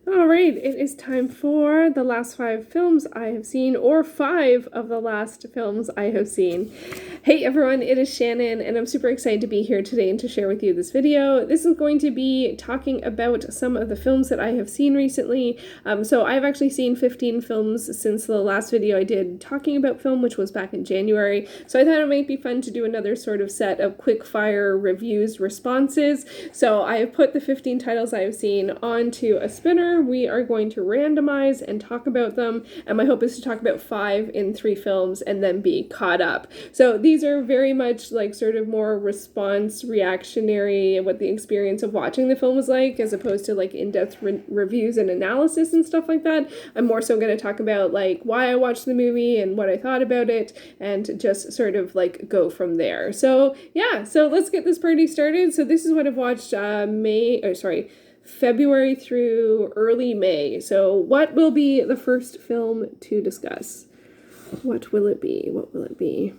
All right, it is time for the last 5 films I have seen, or 5 of the last films I have seen. Hey everyone, it is Shannon, and I'm super excited to be here today and to share with you this video. This is going to be talking about some of the films that I have seen recently. So I've actually seen 15 films since the last video I did talking about film, which was back in January. So I thought it might be fun to do another sort of set of quick fire reviews responses. So I have put the 15 titles I have seen onto a spinner. We are going to randomize and talk about them, and my hope is to talk about 5 in 3 films and then be caught up. So these are very much like sort of more response reactionary, what the experience of watching the film was like, as opposed to like in-depth reviews and analysis and stuff like that. I'm more so going to talk about like why I watched the movie and what I thought about it, and just sort of like go from there. So yeah, so let's get this party started. So this is what I've watched February through early May. So what will be the first film to discuss? What will it be? What will it be?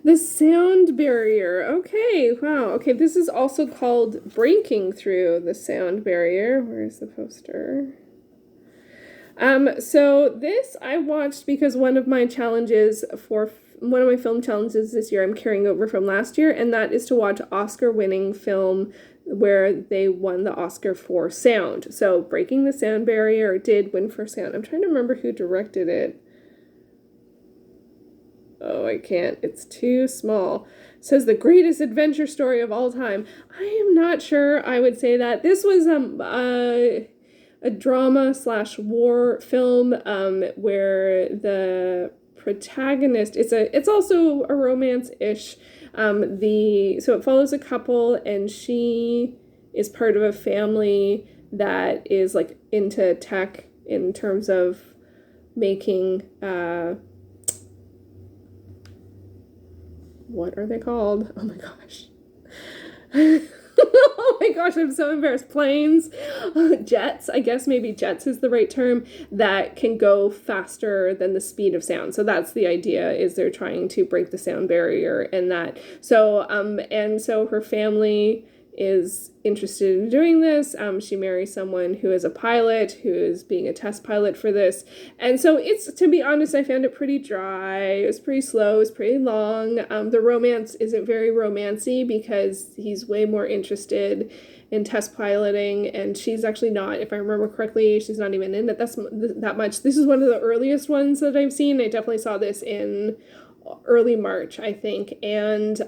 The Sound Barrier. Okay, wow. Okay, this is also called Breaking Through the Sound Barrier. Where's the poster? So this I watched because one of my film challenges this year I'm carrying over from last year, and that is to watch Oscar-winning film where they won the Oscar for sound. So Breaking the Sound Barrier did win for sound. I'm trying to remember who directed it. Oh, I can't. It's too small. It says the greatest adventure story of all time. I am not sure I would say that. This was a drama/war film where the protagonist, it's also a romance-ish. So it follows a couple, and she is part of a family that is like into tech in terms of making what are they called? Oh my gosh. Oh my gosh, I'm so embarrassed. Planes, jets, I guess maybe jets is the right term, that can go faster than the speed of sound. So that's the idea, is they're trying to break the sound barrier and that. So, and so her family is interested in doing this. She marries someone who is a pilot, who is being a test pilot for this. And so it's, to be honest, I found it pretty dry. It was pretty slow. It was pretty long. The romance isn't very romancy because he's way more interested in test piloting, and she's actually not, if I remember correctly, she's not even in it that much. This is one of the earliest ones that I've seen. I definitely saw this in early March, I think. And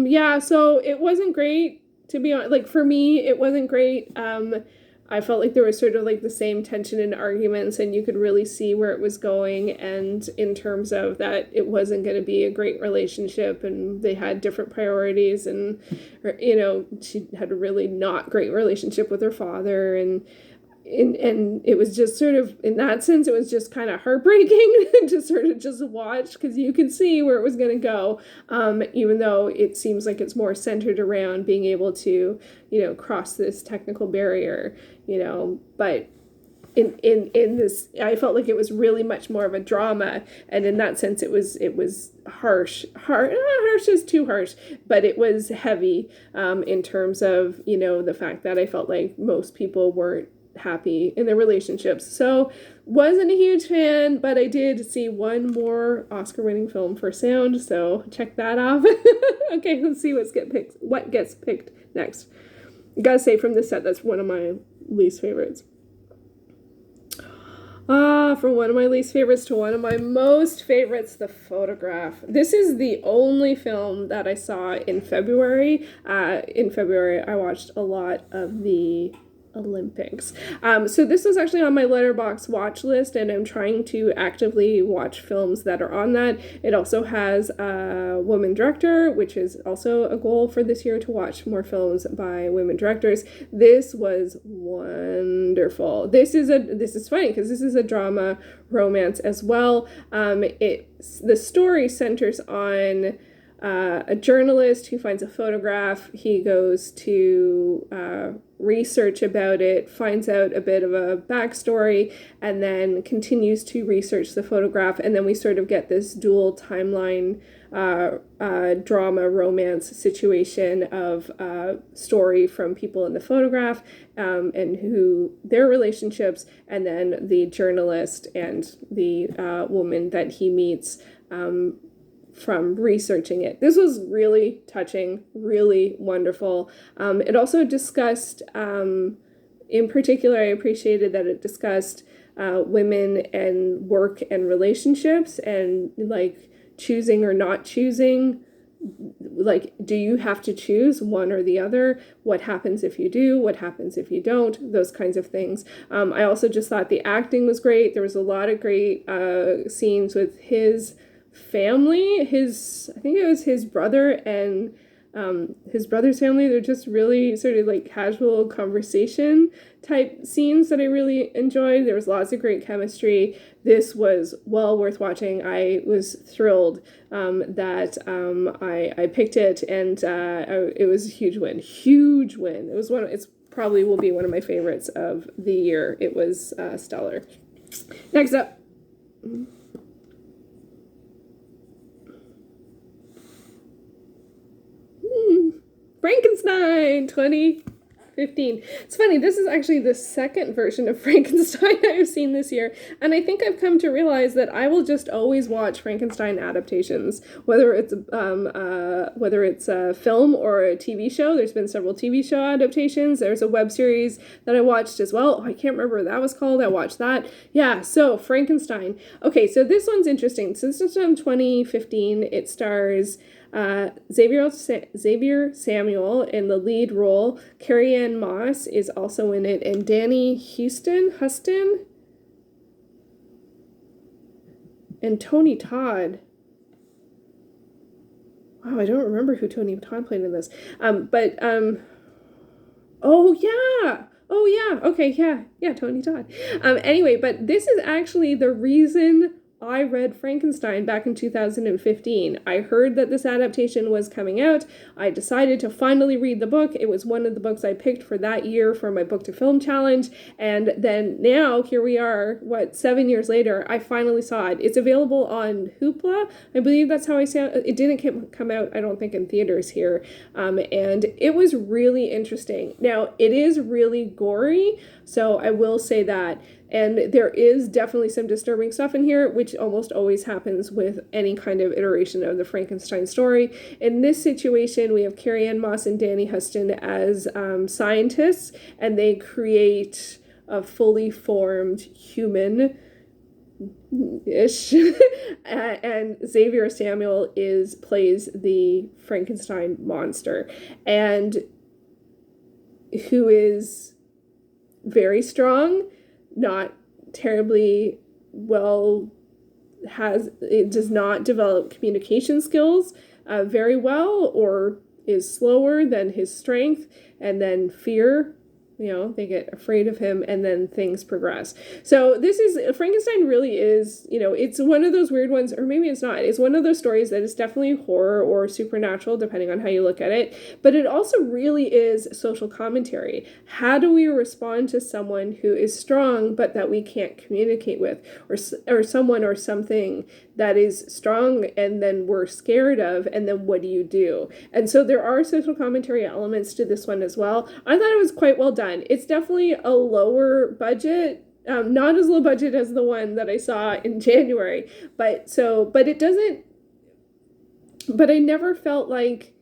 yeah, so it wasn't great. To be honest, like for me, it wasn't great. I felt like there was sort of like the same tension and arguments, and you could really see where it was going. And in terms of that, it wasn't going to be a great relationship, and they had different priorities. And, you know, she had a really not great relationship with her father, and it was just sort of, in that sense, it was just kind of heartbreaking to sort of just watch, because you can see where it was going to go, even though it seems like it's more centered around being able to, you know, cross this technical barrier, you know, but in this, I felt like it was really much more of a drama, and in that sense it was harsh. Harsh is too harsh, but it was heavy in terms of, you know, the fact that I felt like most people weren't happy in their relationships. So wasn't a huge fan, but I did see one more Oscar-winning film for sound, so check that off. Okay, let's see what gets picked next. I gotta say, from this set, that's one of my least favorites. From one of my least favorites to one of my most favorites, The Photograph. This is the only film that I saw in February. In February, I watched a lot of the Olympics. So this was actually on my Letterboxd Watchlist, and I'm trying to actively watch films that are on that. It also has a woman director, which is also a goal for this year, to watch more films by women directors. This was wonderful. This is funny because this is a drama romance as well. The story centers on a journalist who finds a photograph. He goes to research about it, finds out a bit of a backstory, and then continues to research the photograph. And then we sort of get this dual timeline drama romance situation of story from people in the photograph, and who their relationships, and then the journalist and the woman that he meets from researching it. This was really touching, really wonderful. It also discussed, in particular, I appreciated that it discussed women and work and relationships, and like choosing or not choosing. Like, do you have to choose one or the other? What happens if you do? What happens if you don't? Those kinds of things. I also just thought the acting was great. There was a lot of great scenes with his family. I think it was his brother and his brother's family. They're just really sort of like casual conversation type scenes that I really enjoyed. There was lots of great chemistry. This was well worth watching. I was thrilled that I picked it, and it was a huge win. Huge win. It was it's probably will be one of my favorites of the year. It was stellar. Next up. Frankenstein 2015. It's funny, this is actually the second version of Frankenstein I've seen this year, and I think I've come to realize that I will just always watch Frankenstein adaptations, whether it's a film or a TV show. There's been several TV show adaptations. There's a web series that I watched as well. Oh, I can't remember what that was called. I watched that. Yeah, so Frankenstein. Okay, so this one's interesting. Since it's from 2015, it stars Xavier Samuel in the lead role. Carrie-Anne Moss is also in it, and Danny Huston, and Tony Todd. Wow, I don't remember who Tony Todd played in this. Oh yeah, okay, yeah, Tony Todd. Anyway, but this is actually the reason I read Frankenstein back in 2015. I heard that this adaptation was coming out. I decided to finally read the book. It was one of the books I picked for that year for my book to film challenge. And then now, here we are, 7 years later, I finally saw it. It's available on Hoopla. I believe that's how I saw it. It didn't come out, I don't think, in theaters here. And it was really interesting. Now, it is really gory, so I will say that. And there is definitely some disturbing stuff in here, which almost always happens with any kind of iteration of the Frankenstein story. In this situation, we have Carrie-Anne Moss and Danny Huston as scientists, and they create a fully formed human-ish. And Xavier Samuel plays the Frankenstein monster, and who is very strong, not terribly well, does not develop communication skills very well, or is slower than his strength, and then fear. They get afraid of him, and then things progress. So Frankenstein really is, it's one of those weird ones, or maybe it's not. It's one of those stories that is definitely horror or supernatural, depending on how you look at it. But it also really is social commentary. How do we respond to someone who is strong, but that we can't communicate with, or someone or something that is strong and then we're scared of, and then what do you do? And so there are social commentary elements to this one as well. I thought it was quite well done. It's definitely a lower budget, not as low budget as the one that I saw in January, but I never felt like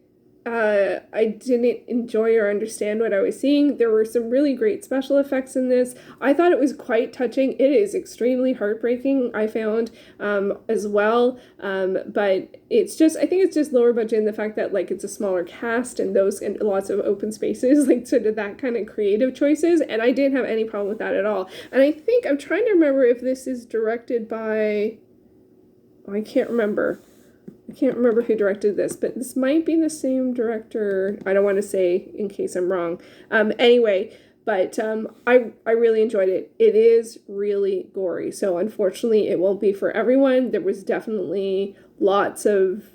I didn't enjoy or understand what I was seeing. There were some really great special effects in this. I thought it was quite touching. It is extremely heartbreaking, I found, as well. But I think it's just lower budget in the fact that it's a smaller cast and lots of open spaces, sort of that kind of creative choices. And I didn't have any problem with that at all. And I think I'm trying to remember if this is directed by, I can't remember who directed this, but this might be the same director. I don't want to say in case I'm wrong. Anyway, but I really enjoyed it. It is really gory, so unfortunately it won't be for everyone. There was definitely lots of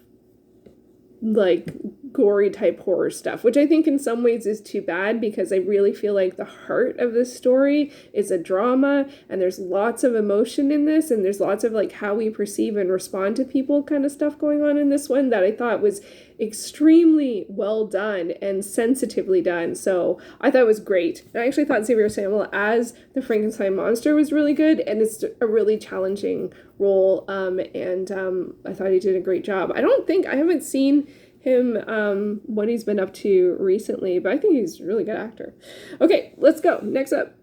like gory type horror stuff, which I think in some ways is too bad, because I really feel like the heart of this story is a drama, and there's lots of emotion in this, and there's lots of like how we perceive and respond to people kind of stuff going on in this one that I thought was extremely well done and sensitively done. So I thought it was great. And I actually thought Xavier Samuel as the Frankenstein monster was really good, and it's a really challenging role. And I thought he did a great job. I haven't seen him what he's been up to recently, but I think he's a really good actor. Okay, let's go. Next up.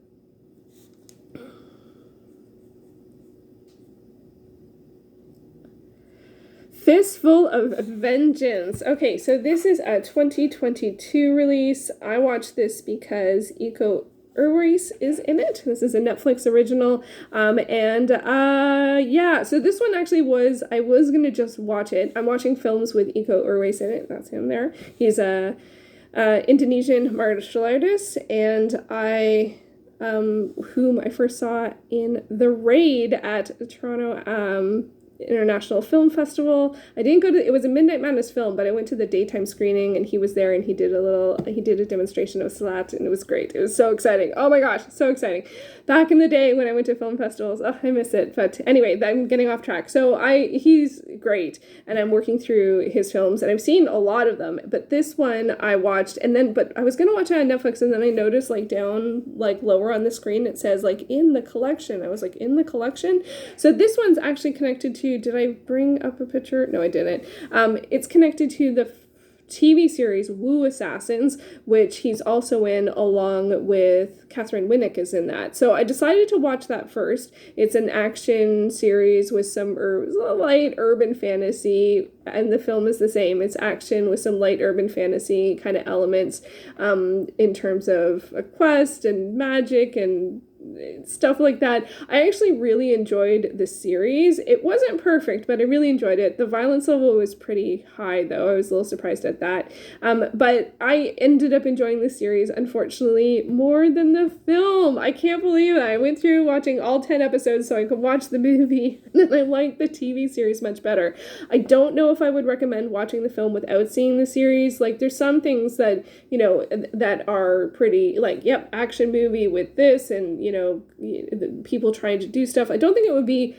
Fistful of Vengeance. Okay, so this is a 2022 release. I watched this because Iko Uwais is in it. This is a Netflix original. Yeah, so this one actually I was going to just watch it. I'm watching films with Iko Uwais in it. That's him there. He's a Indonesian martial artist, and whom I first saw in The Raid at Toronto International Film Festival. I didn't go to, it was a Midnight Madness film, but I went to the daytime screening, and he was there, and he did a demonstration of Salat, and it was great. It was so exciting. Oh my gosh, so exciting. Back in the day when I went to film festivals, I miss it. But anyway, I'm getting off track. So he's great, and I'm working through his films, and I've seen a lot of them, but this one I watched, but I was going to watch it on Netflix, and then I noticed down lower on the screen, it says in the collection. I was like, in the collection? So this one's actually connected to, did I bring up a picture? No, I didn't. It's connected to the TV series Wu Assassins, which he's also in, along with Catherine Winnick is in that. So I decided to watch that first. It's an action series with some light urban fantasy, and the film is the same. It's action with some light urban fantasy kind of elements in terms of a quest and magic and stuff like that. I actually really enjoyed the series. It wasn't perfect, but I really enjoyed it. The violence level was pretty high, though. I was a little surprised at that. But I ended up enjoying the series, unfortunately, more than the film. I can't believe it. I went through watching all 10 episodes so I could watch the movie, and I liked the TV series much better. I don't know if I would recommend watching the film without seeing the series. There's some things that, that are pretty, action movie with this, and, people trying to do stuff. I don't think it would be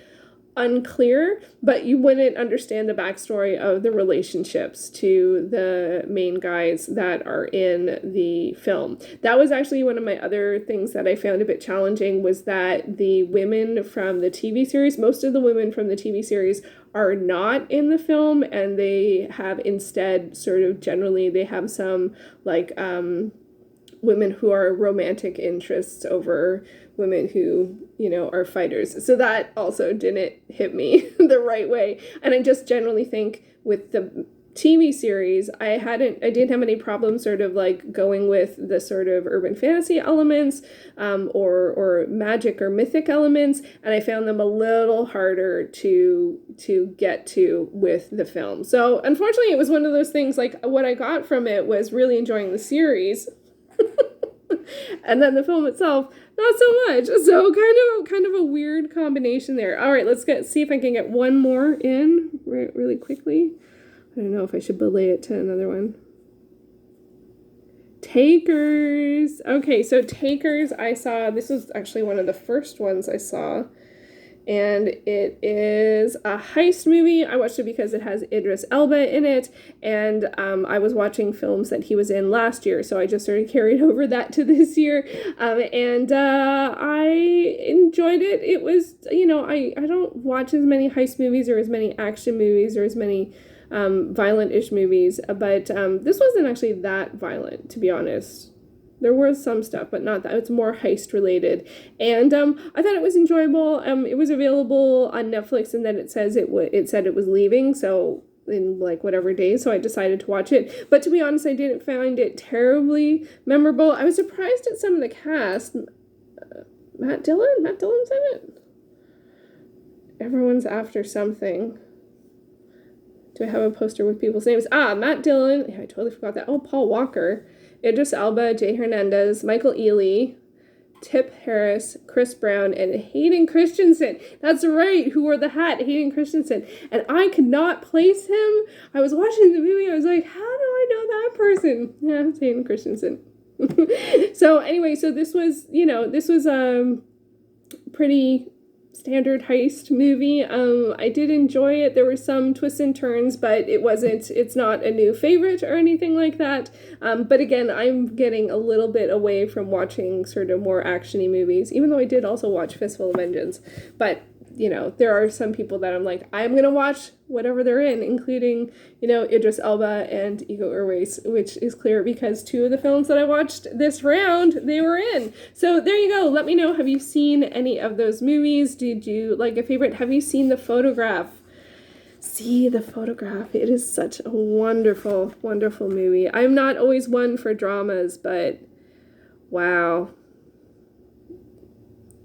unclear, but you wouldn't understand the backstory of the relationships to the main guys that are in the film. That was actually one of my other things that I found a bit challenging, was that the women from the TV series, most of the women from the TV series are not in the film, and they have instead generally they have some women who are romantic interests over women who, are fighters. So that also didn't hit me the right way. And I just generally think with the TV series, I didn't have any problems going with the sort of urban fantasy elements or magic or mythic elements, and I found them a little harder to get to with the film. So unfortunately, it was one of those things, what I got from it was really enjoying the series. And then the film itself, not so much. So kind of a weird combination there. All right, see if I can get one more in really quickly. I don't know if I should belay it to another one. Takers. Okay, so Takers, this was actually one of the first ones I saw. And it is a heist movie. I watched it because it has Idris Elba in it, and I was watching films that he was in last year, so I just sort of carried over that to this year, and I enjoyed it. It was, I don't watch as many heist movies or as many action movies or as many violent-ish movies, but this wasn't actually that violent, to be honest. There was some stuff, but not that. It's more heist related, and I thought it was enjoyable. It was available on Netflix, and then it said it was leaving, so in whatever day. So I decided to watch it. But to be honest, I didn't find it terribly memorable. I was surprised at some of the cast. Matt Dillon's in it. Everyone's after something. Do I have a poster with people's names? Matt Dillon. Yeah, I totally forgot that. Oh, Paul Walker. Idris Elba, Jay Hernandez, Michael Ealy, Tip Harris, Chris Brown, and Hayden Christensen. That's right, who wore the hat, Hayden Christensen. And I could not place him. I was watching the movie, I was like, how do I know that person? Yeah, it's Hayden Christensen. So anyway, so this was pretty standard heist movie. I did enjoy it. There were some twists and turns, but it's not a new favorite or anything like that. But again, I'm getting a little bit away from watching sort of more actiony movies, even though I did also watch Fistful of Vengeance. But, there are some people that I'm like, I'm going to watch whatever they're in, including, Idris Elba and Iko Uwais, which is clear because 2 of the films that I watched this round, they were in. So there you go. Let me know. Have you seen any of those movies? Did you like a favorite? Have you seen The Photograph? See The Photograph. It is such a wonderful, wonderful movie. I'm not always one for dramas, but wow.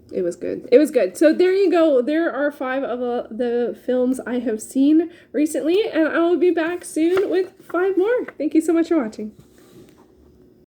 It was good. It was good. So there you go. There are 5 of the films I have seen recently, and I will be back soon with 5 more. Thank you so much for watching.